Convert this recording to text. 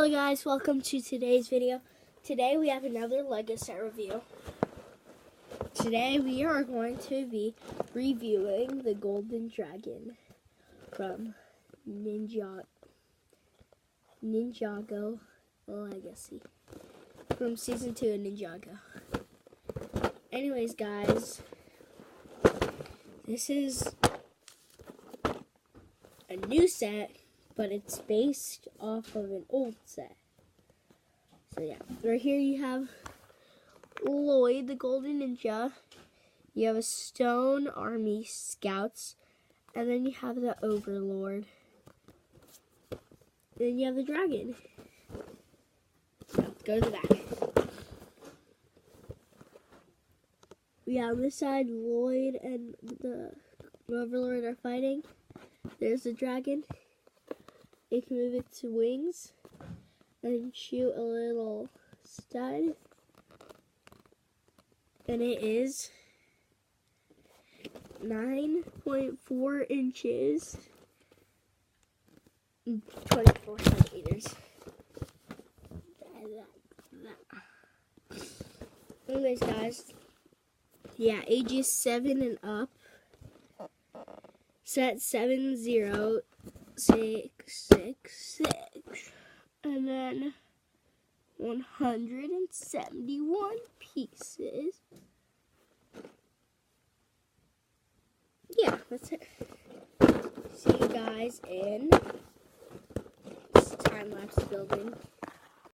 Hello guys, welcome to today's video. Today we have another LEGO set review. Today we are going to be reviewing the Golden Dragon from Ninjago Legacy. From Season 2 of Ninjago. Anyways guys, this is a new set, but it's based off of an old set. So yeah, right here you have Lloyd, the Golden Ninja. You have a Stone Army Scouts, and then you have the Overlord. Then you have the Dragon. So let's go to the back. Yeah, on this side, Lloyd and the Overlord are fighting. There's the Dragon. It can move its wings and shoot a little stud. And it is 9.4 inches, 24 centimeters. Anyways, guys, yeah, ages 7 and up. Set 70666, and then 171 pieces. Yeah, that's it. See you guys in time-lapse building.